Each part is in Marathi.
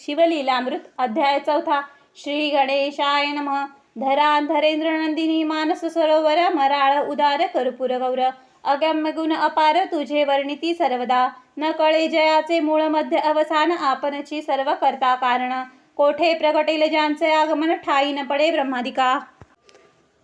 शिवलीलामृत अध्याय 4 श्री गणेशाय नमः। धरेंद्र नंदिनी मानस सरोवर मराळ उदार कर्पूर गौर अगम्य गुण अपार तुझे वर्णिती सर्वदा न कळे जयाचे मूळ मध्य अवसान आपणची सर्व करता कारण कोठे प्रगटेल ज्यांचे आगमन ठाई न पडे ब्रह्मादिका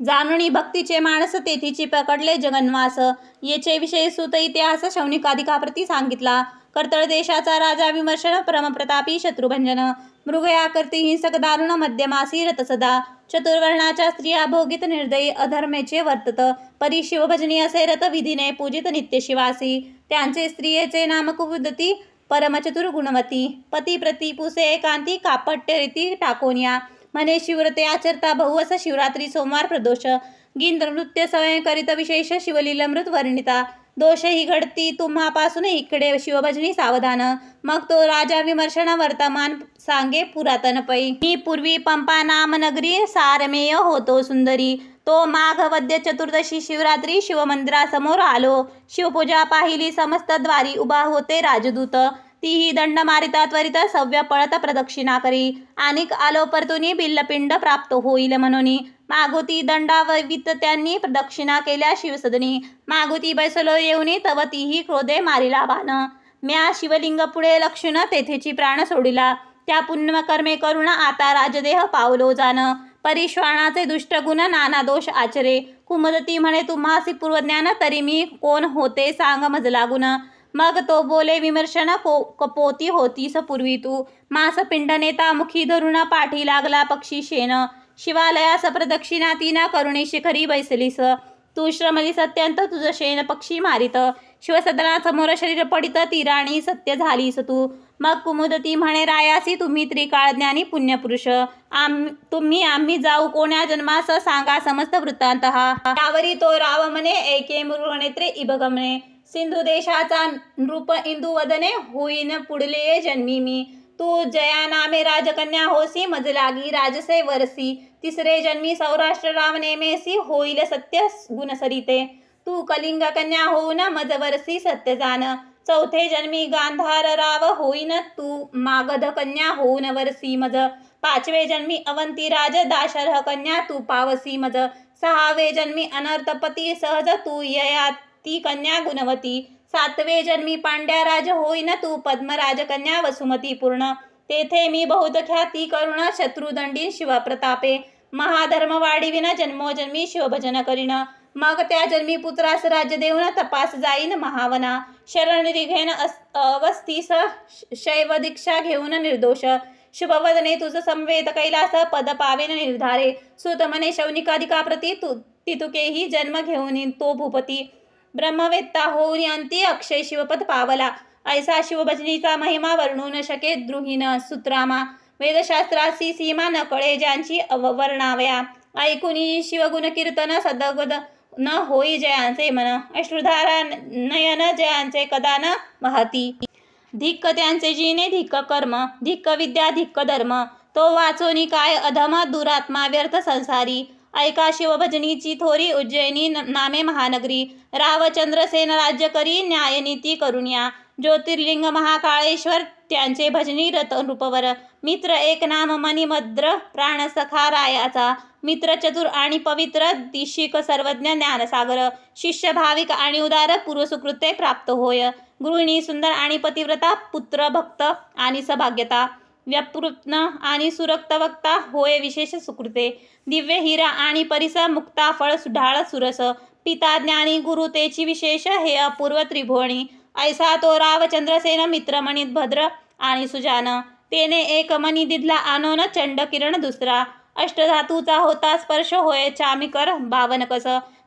जाणुनी भक्तीचे मानस तेथीची पकडले जगन्वास येचे विषय सुत इतिहास शौनिकादिकाप्रती सांगितला। कर्तळ देशाचा राजा विमर्शन परमप्रतापी शत्रुभंजन मृगया करती हिंसक दारुण मध्यमासी रत सदा चतुर्वर्णाच्या स्त्रिया भोगित निर्दयी अधर्मेचे वर्तत परी शिवभजनी असे रत विधीने पूजित नित्य शिवासी त्यांचे स्त्रियेचे नाम कुवदती परमचतुर गुणवती पती प्रति पुसे एकांती कापट्य रीती टाकोनिया म्हणे शिवव्रते आचरता बहुवस शिवरात्री सोमवार प्रदोष गीत नृत्य सवय करीत विशेष शिवलीलामृत वर्णिता दोष ही घडती तुम्हापासून इकडे शिवभजनी सावधान मग तो राजा विमर्शन वर्तमान सांगे पुरातन पै मी पूर्वी पंपा नाम नगरी सारमेय होतो सुंदरी तो माघ वद्य चतुर्दशी शिवरात्री शिवमंदिरासमोर आलो शिवपूजा पाहिली समस्त द्वारी उभा होते राजदूत तीही दंड मारिता त्वरित सव्य पळत प्रदक्षिणा करी अनिक आलो परतुनी बिल्लपिंड प्राप्त होईल म्हणून मागुती दंडावित त्यांनी प्रदक्षिणा केल्या शिवसदनी मागुती बैसलो येऊनी तव तीही क्रोधे मारिला बाण म्या शिवलिंग पुढे लक्षण तेथेची प्राण सोडिला त्या पुण्यकर्मे करुण आता राजदेह पावलो जाण परिश्वानाचे दुष्ट गुण नाना दोष आचरे कुमुदती म्हणे तुम्हासी पूर्वज्ञान तरी मी कोण होते सांग मजला गुण मग तो बोले विमर्शन कपोती होतीस पूर्वी तू मास पिंड नेता मुखी धरून पाठी लागला पक्षी शेन शिवालयास प्रदक्षिणा तीना करुणी शिखरी बैसलीस तू श्रमलीस अत्यंत तुझ शेन पक्षी मारित शिवसदनासमोर शरीर पडित ती राणी सत्य झालीस तू मग कुमुदती म्हणे रायासी तुम्ही त्रिकाळ ज्ञानी पुण्यपुरुष तुम्ही आम्ही जाऊ कोण्या जन्मास सांगा समस्त वृत्तांत हा त्यावरी तो राव म्हणे एके मृगनेत्रे इबगमने सिंधू देशाचा नृप इंदू वदने होईन पुढले जन्मी मी तू जया नामे राजकन्या होसी मजलागी राजसे वरसी तिसरे जन्मी सौराष्ट्र राव नेमेसी होईल सत्य गुणसरिते तू कलिंग कन्या होऊन मज वरसी सत्य जान चौथे जन्मी गांधार राव होईन तू मागध कन्या होऊन वरसी मज पाचवे जन्मी अवंती राज दाशरह कन्या तू पावसी मज सहावे जन्मी अनर्थपती सहज तू यया ती कन्या गुणवती सातवे जन्मी पांड्या राज होईन तू पद्मराज कन्या वसुमती पूर्ण तेथे मी बहुत ख्याती करुण शत्रुदंडी शिवप्रतापे महाधर्म वाढीविन जन्मोजन्मी शिवभजन करीन मग त्या जन्मी पुत्रास राज्य देऊन तपास जाईन महावना शरण निघेन अवस्थीस शैव दीक्षा घेऊन निर्दोष शुभवदने तुझ संवेद कैलास पद पावेन निर्धारे सुत म्हणे शौनिकादिकाप्रती तितुकेही जन्म घेऊन तो भूपती ब्रह्मवेत्ता होऊन अंती अक्षय शिवपद पावला ऐसा शिवभजनीचा महिमा वर्णू न शके द्रुहीन सूत्रामा वेदशास्त्रासी सीमा न कळे ज्यांची वर्णावया ऐकुनी शिवगुण कीर्तन सदगद न होई जयांचे मन अश्रुधारा नयन जयांचे कदा न वाहती धिक्क त्यांचे जिने धिक्क कर्म धिक्क विद्या धिक्क धर्म तो वाचोनी काय अधम दुरात्मा व्यर्थ संसारी ऐका शिवभजनीची थोरी उज्जैनी नामे महानगरी रावचंद्रसेन राज्य करी न्यायनीती करुण्या ज्योतिर्लिंग महाकाळेश्वर त्यांचे भजनी रथ नृपवर मित्र एक नाम मणिमद्र प्राणसखा रायाचा मित्र चतुर आणि पवित्र दिशिक सर्वज्ञ ज्ञानसागर शिष्य भाविक आणि उदार पूर्वसुकृते प्राप्त होय गृहिणी सुंदर आणि पतिव्रता पुत्र भक्त आणि सभाग्यता व्यापृत्न आणि सुरक्त वक्ता होय विशेष सुकृते दिव्य हिरा आणि परिस मुक्ता फळ सुढाळ सुरस पिता ज्ञानी गुरु तेची विशेष हे अपूर्व त्रिभुवनी ऐसा तो रावचंद्रसेन मित्र मणित भद्र आणि सुजान तेने एक मणी दिधला आनोन चंड किरण दुसरा अष्टधातूचा होता स्पर्श होय चामिकर बावनकस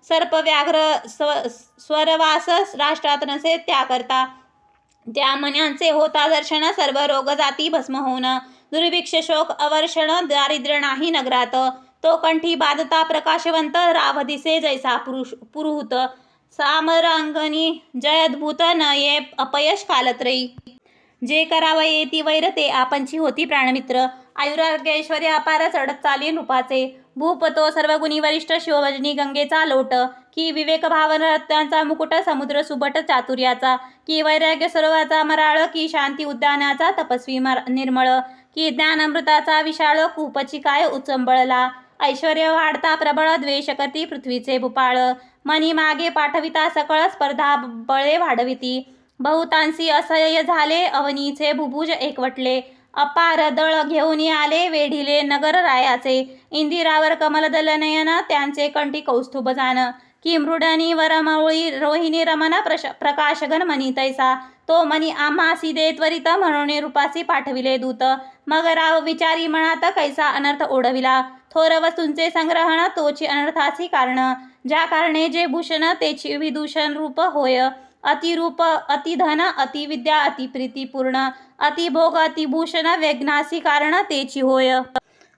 सर्प व्याघ्र स्वरवास राष्ट्रात नसे त्याकरता त्या मन्यांचे होता दर्शन सर्व रोग जाती भस्म होऊन दुर्भिक्ष शोक अवर्षण दारिद्र्य नाही नगरात तो कंठी बाधता प्रकाशवंत राव दिसे जैसा पुरुहूत सामरांगणी जयद्भूत न ये अपयश कालत्रयी जे करावये ती वैर ते आपणची होती प्राणमित्र आयुरारोग्य ऐश्वर्य अपार चढत चाली रूपाचे. भूपतो सर्वगुणी वरिष्ठ शिवभजनी गंगेचा लोट. की विवेक भावन रत्नांचा मुकुट समुद्र सुबट चातुर्याचा. की वैराग्य सरोवराचा मराळ. की शांती उद्यानाचा तपस्वी निर्मळ. की ज्ञानामृताचा विशाळ. कूपची काय उचंबळला. ऐश्वर्य वाढता प्रबळ. द्वेष करती पृथ्वीचे भूपाळ. मनी मागे पाठविता सकळ. स्पर्धा बळे वाढविती. बहुतांशी असह्य झाले. अवनीचे भुभुज एकवटले. अपार दळ घेऊन आले. वेढिले नगर रायाचे. इंदिरावर कमलदल नयन. त्यांचे कंठी कौस्तुभ जान. की मृडनी वरमौळी रोहिणी रमण. प्रकाशगण मनी तैसा. तो मनी आम्हासी दे त्वरित. म्हणून रूपासी पाठविले दूत. मग राव विचारी मनात. कैसा अनर्थ ओढविला. थोर वस्तूंचे संग्रहण. तोची अनर्थाची कारण. ज्या कारणे जे भूषण. तेची विदूषण रूप होय. अतिरूप अतिधन अतिविद्या अतिप्रीतीपूर्ण. अतिभोग अतिभूषण. व्यग्नासी कारण तेची होय.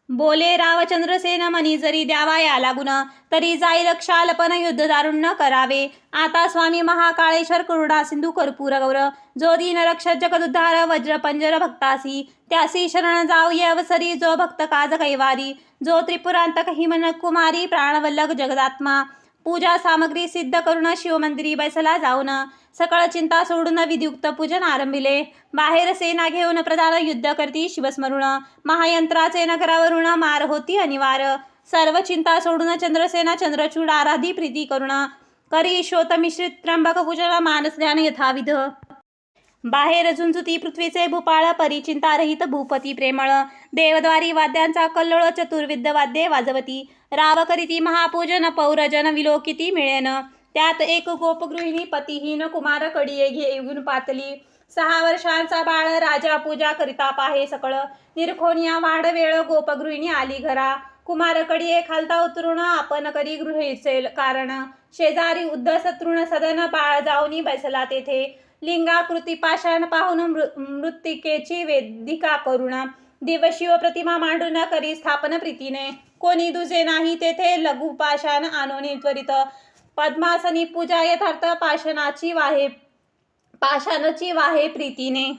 बोले रावचंद्रसेन मनी जरी द्यावा याला गुण. तरी जाईल क्षालपन युद्ध दारुण्य करावे. आता स्वामी महाकाळेश्वर करुणा सिंधू कर्पूर गौर. जो दीन रक्ष जगदुद्धार. वज्र पंजर भक्तासी. त्यासी शरण जाऊ ये अवसरी. जो भक्त काज कैवारी. जो त्रिपुरांतक हिमन कुमारी. प्राणवल्लभ जगदात्मा. पूजा सामग्री सिद्ध करून शिवमंदिरी बैसला जाऊन. सकळ चिंता सोडून विधियुक्त पूजन आरंभिले. बाहेर सेना घेऊन प्रधान युद्ध करती शिवस्मरुण. महायंत्राचे नगरावरून मार होती अनिवार. सर्व चिंता सोडून चंद्रसेना चंद्रचूड आराधी प्रीती करुण. करी शोत मिश्रित त्र्यंबक पूजन. मानस ध्यान यथाविध. बाहेर झुंजुती पृथ्वीचे भूपाळ. परिचिंता रहित भूपती प्रेमळ. देवद्वारी वाद्यांचा कल्लोळ. चतुर्विद्य वाद्ये वाजवती. राव करीती महापूजन. पौरजन विलोकिती मिळेन. त्यात एक गोपगृहिणी पतिहीन. कुमार कडिये घेऊन पातली. 6 वर्षांचा बाळ. राजा पूजा करिता पाहे सकळ. निरखोनिया वाढ वेळ. गोपगृहिणी आली घरा. कुमार कडिये खालता उतरून. आपण करी गृहीचे कारण. शेजारी उद्धस तृण सदन. बाळ जाऊनी बैसला तेथे. लिंगाकृती पाषाण पाहून मृत्तिकेची वेदिका करुण. दिवशिव प्रतिमा मांडून करी स्थापन प्रीतीने. कोणी दुजे नाही तेथे. लघु पाषाण आणोनी त्वरित. पद्मासनी पूजा यथार्थ. पाषाणची वाहे प्रीतीने.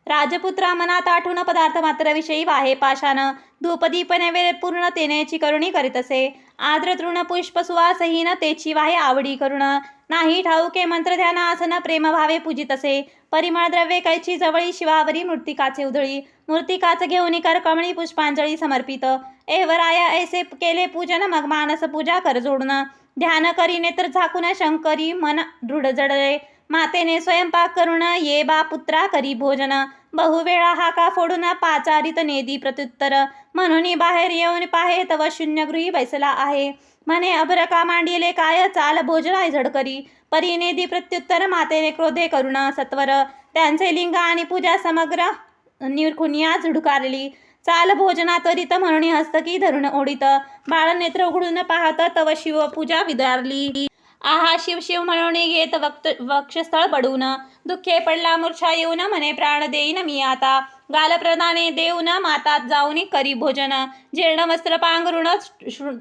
राजपुत्रा मनात आठवून पदार्थ मात्र विषयी वाहे पाषाण. धूपदीप नैवेद्य पूर्ण तेनेची करुणी करीत असे. आद्र तृण पुष्प सुवासहीन. तेची वाहे आवडी करुण. नाही ठाऊके मंत्र ध्यान आसन. प्रेम भावे पूजित असे. परिमळ द्रव्ये कैची जवळी. शिवावरी मृत्तिकाचे उधळी. मृत्तिकाच घेऊन कर कमळी पुष्पांजळी समर्पित. एवराया ऐसे केले पूजन. मग मानस पूजा कर जोडून. ध्यान करी नेत्र झाकून. शंकरी मन दृढ जडले. मातेने स्वयंपाक करून. ये बा पुत्रा करी भोजन. बहुवेळा हाका फोडून. पाचारित नेदी प्रत्युत्तर. म्हणून बाहेर येऊन पाहे. तव शून्यगृही बैसला आहे. म्हणे अभ्रका मांडिले काय. चाल भोजना झडकरी. परी नेदी प्रत्युत्तर. मातेने क्रोधे करुण सत्वर. त्यांचे लिंग आणि पूजा समग्र निरखुनिया झुडकारली. चाल भोजना त्वरित. म्हणून हस्तकी धरून ओढीत. बाळ नेत्र उघडून पाहत. तव शिव पूजा विदारली. आहा शिव शिव म्हणून घेत वक्षस्थळ बडून. दुःखे पडला मूर्छा येऊन. म्हणे प्राण देईन मी आता. गालप्रदाने देऊन. मातात जाऊन करी भोजन. जीर्ण वस्त्र पांघरुण.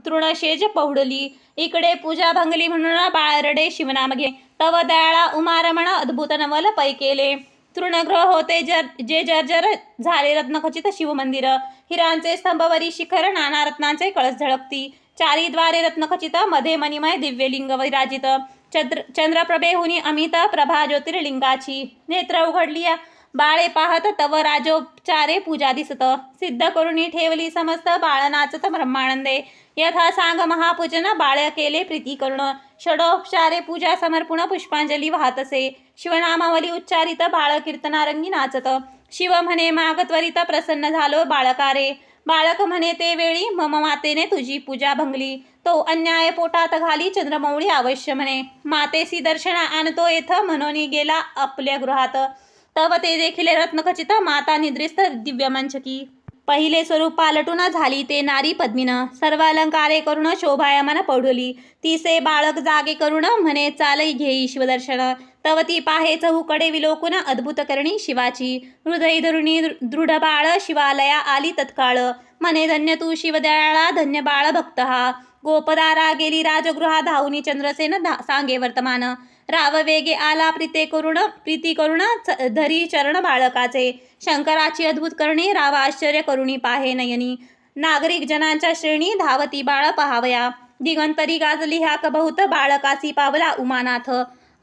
तृणशेज पौडली. इकडे पूजा भंगली म्हणून. बाळ रडे शिवनाम घे. तव दयाळा उमारमण. अद्भुत नवल पै केले. तृणग्रह होते जे जर्जर झाले. रत्नखचित शिवमंदिर. हिरांचे स्तंभवरी शिखर. नाना रत्नांचे कळस झळकती. चारी द्वारे रत्नखचित. मध्ये मणिमय दिव्यलिंग विराजित. चंद्रप्रभेहुनी अमित प्रभा ज्योतिर्लिंगाची. नेत्र उघडली बाळे पाहत. तव राजोपचारे पूजा दिसत. सिद्ध करुणी ठेवली समस्त. बाळ नाचत ब्रह्मानंदे. यथा सांग महापूजन. बाळ केले प्रीती करुण. षडोपचारे पूजा समर्पण. पुष्पांजली वाहत असे. शिवनामावली उच्चारित. बाळ कीर्तनारंगी नाचत. शिव म्हणे माग त्वरित. प्रसन्न झालो बाळकारे. बाळक म्हणे ते वेळी. मम मातेने तुझी पूजा भंगली. तो अन्याय पोटात घाली. चंद्रमौळी अवश्य म्हणे. मातेसी दर्शना आणतो येथ. म्हणून गेला आपल्या गृहात. तव ते देखील रत्नखचित. माता निद्रिस्त दिव्यमंचकी. पहिले स्वरूप पालटून झाली ते नारी पद्मिन. सर्वालंकारे करून शोभायमान पौढली. तिसे बाळक जागे करून. म्हणे चालई घेई शिवदर्शन. तव ती पाहे चहूकडे विलोकून. अद्भुत करणी शिवाची. हृदय धरुणी दृढ बाळ. शिवालया आली तत्काळ. म्हणे धन्य तू शिवदयाळा. धन्य बाळ भक्त हा. गोपदारा गेली राजगृहा. धावनी चंद्रसेन सांगे वर्तमान. राव वेगे आला प्रीती करुण धरी चरण बाळकाचे. शंकराची अद्भुत करणे राव आश्चर्य करुणी पाहे नयनी. नागरिक जनांच्या श्रेणी धावती बाळ पहावया. दिगंतरी गाजली हाक बहुत बाळकासी पावला उमानाथ.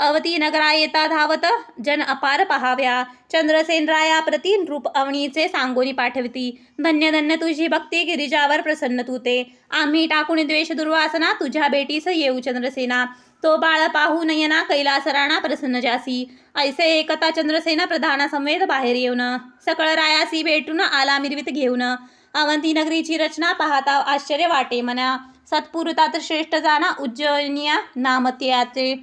अवती नगरा येता धावत जन अपार पहाव्या. चंद्रसेन राया प्रति रूप अवनीचे सांगोनी पाठविती. धन्य धन्य तुझी भक्ती गिरिजावर प्रसन्न तू ते. आम्ही टाकून द्वेष दुर्वासना तुझ्या भेटीस येऊ चंद्रसेना. तो बाळ पाहू नयना कैलास राणा प्रसन्न जासी. ऐसे एकता चंद्रसेना प्रधाना समवेत बाहेर येऊन. सकळ रायासी भेटून आला मिरवित घेऊन. अवंती नगरीची रचना पाहता आश्चर्य वाटे मना. सत्पुरुतात श्रेष्ठ जाना उज्जैनिया नाम त्याचे.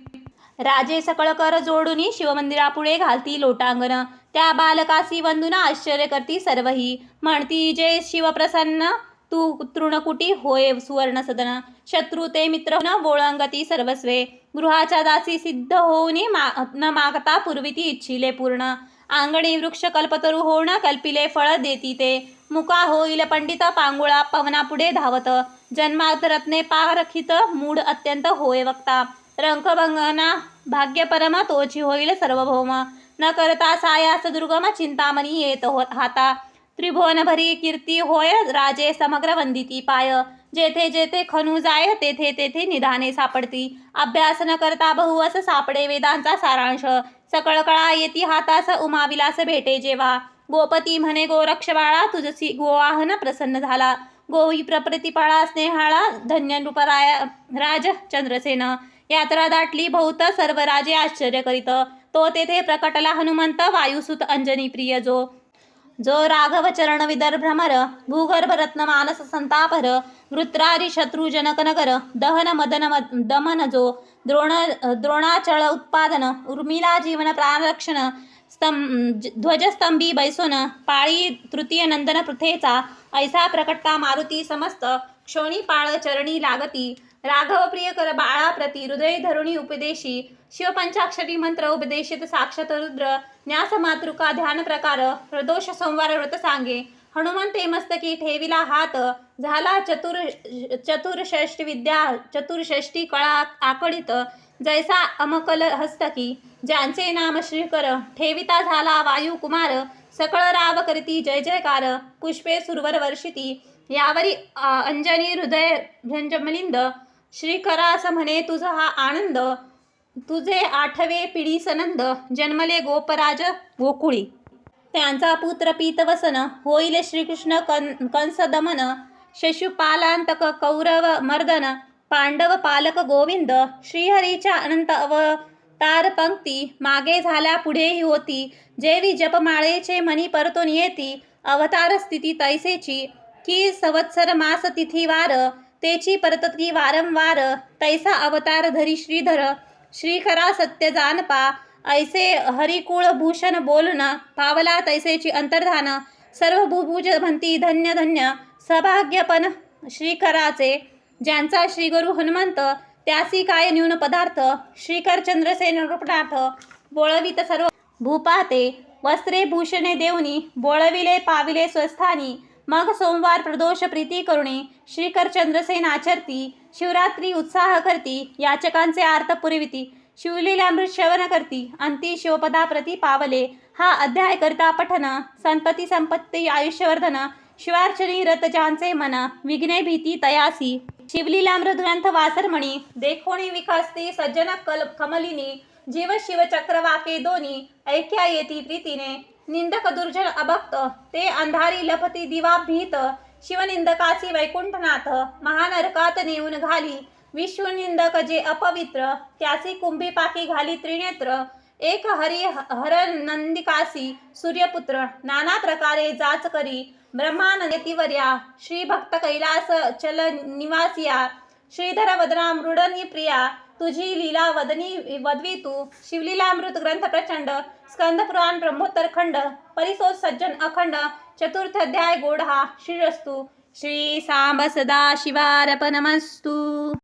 राजे सकळ कर जोडूनी शिवमंदिरापुढे घालती लोटांगण. त्या बालकासी वंदुना आश्चर्य करती सर्वही. म्हणती जे शिवप्रसन्न तू तृणकुटी होय सुवर्ण सदन. शत्रू ते मित्र न वोळंगती सर्वस्वे. गृहाच्या दासी सिद्ध होऊनी न मागता पुरविती इच्छिले पूर्ण. अंगणी वृक्ष कल्पतरू होऊन कल्पिले फळ देती ते. मुका होईल पंडित पांगुळा पवनापुढे धावत. जन्मात रत्ने पारखित मूढ अत्यंत होय वक्ता. रंकभंगना भाग्यपरम तोची होईल सार्वभौम. न करता सायास दुर्गम चिंतामणी येत हाता. त्रिभुवन भरी कीर्ती होय राजे समग्र वंदिती पाय. जेथे जेथे खणू जाय तेथे तेथे निधाने सापडती. अभ्यास न करता बहुवस सापडे वेदांचा सारांश. सकळ कळा येती हातास उमाविलास भेटे जेव्हा. गोपती म्हणे गोरक्ष बाळा तुझसी गोवाहन प्रसन्न झाला. गोवी प्रतिपाळा स्नेहाळा धन्य नृपराय राज चंद्रसेन. यात्रा दाटली बहुत सर्व राजे आश्चर्य करीत. तो तेथे प्रकटला हनुमंत वायुसुत अंजनी प्रिय जो. जो राघव चरण विदर भ्रमर. भूगर्भ रत्न मानस संतापर. वृत्रारी शत्रु जनक नगर. दहन मदन दमन जो. द्रोणाचळ उत्पादन. उर्मिला जीवन प्राणरक्षण. ध्वजस्तंभी बैसोन. पाळी तृतीय नंदन पृथेचा. ऐसा प्रकटता मारुती समस्त. क्षोणी पाळ चरणी लागती. राघव प्रिय कर बाळा प्रति हृदय धरुणी उपदेशी. शिवपंचाक्षरी मंत्र उपदेशित साक्षात रुद्र. न्यास मातृका ध्यान प्रकार. प्रदोष सोमवार व्रत सांगे. हनुमंते मस्तकी ठेविला हात. झाला चतुर्षष्टी विद्या चतुर्षष्टी कळा आकडित. जैसा अमकल हस्तकी. ज्यांचे नाम श्रीकर. ठेविता झाला वायू कुमार. सकळ राव करीती जय जयकार. पुष्पे सुरवर वर्षिती. यावरी अंजनी हृदय झंझमिलिंद. श्रीकरास म्हणे तुझा हा आनंद. तुझे आठवे पिढी सनंद. जन्मले गोपराज गोकुळी. त्यांचा पुत्र पीतवसन. होईल श्रीकृष्ण कंस दमन. शिशुपालांतक कौरव मर्दन. पांडव पालक गोविंद. श्रीहरीच्या अनंत अवतार पंक्ती. मागे झाल्या पुढेही होती. जेवी जपमाळेचे मनी परतून येती. अवतार स्थिती तैसेची. की संवत्सर मास तिथी वार. तेची परतती वारंवार. तैसा अवतार धरी श्रीधर. श्रीखरा सत्य जानपा. ऐसे हरिकुळ भूषण बोलून. पावला तैसेची अंतर्धान. सर्व भूभुज म्हणती धन्य धन्य. सभाग्यपण श्रीकराचे. ज्यांचा श्रीगुरु हनुमंत. त्यासी काय न्यून पदार्थ. श्रीकर चंद्रसेन रूपनाथ. बोळवित सर्व भूपाते. वस्त्रे भूषणे देऊनी. बोळविले पाविले स्वस्थानी. मग सोमवार प्रदोष प्रीती करुणे. श्रीकर चंद्रसेन आचरती. शिवरात्री उत्साह करती. याचकांचे आर्त पुरविती. शिवलीलामृत श्रवण करती. अंती शिवपदा प्रती पावले. हा अध्याय करता पठन. संपत्ती संपत्ती आयुष्यवर्धन. शिवार्चनी रत ज्यांचे मन. विघ्ने भीती तयासी. शिवलीलामृत ग्रंथ वासरमणी. देखोणी विकासती सज्जन कमलिनी. जीव शिव चक्र वाके दोनी. ऐक्या येती प्रीतीने. निंदक दुर्जन अभक्त. ते अंधारी लपती दिवा भीत. शिवनिंदकासी वैकुंठनाथ. महानरकात नेऊन घाली. विश्वनिंदक जे अपवित्र. त्यासी कुंभी पाकी घाली त्रिनेत्र. एक हरी हर नंदिकासी सूर्यपुत्र. नाना प्रकारे जाच करी. ब्रह्मानंदेतिवर्या. श्री भक्त कैलास चल निवासिया. श्रीधर वदना मृडनी प्रिया. तुझी लीला वदनी वदवी तू. शिवलीलामृत ग्रंथ प्रचंड. स्कंद पुराण ब्रह्मोत्तर खंड. परिसोद सज्जन अखंड. चतुर्थ अध्याय गोड हा. श्रीरस्तु. श्री सांब सदा शिवार्पणमस्तु.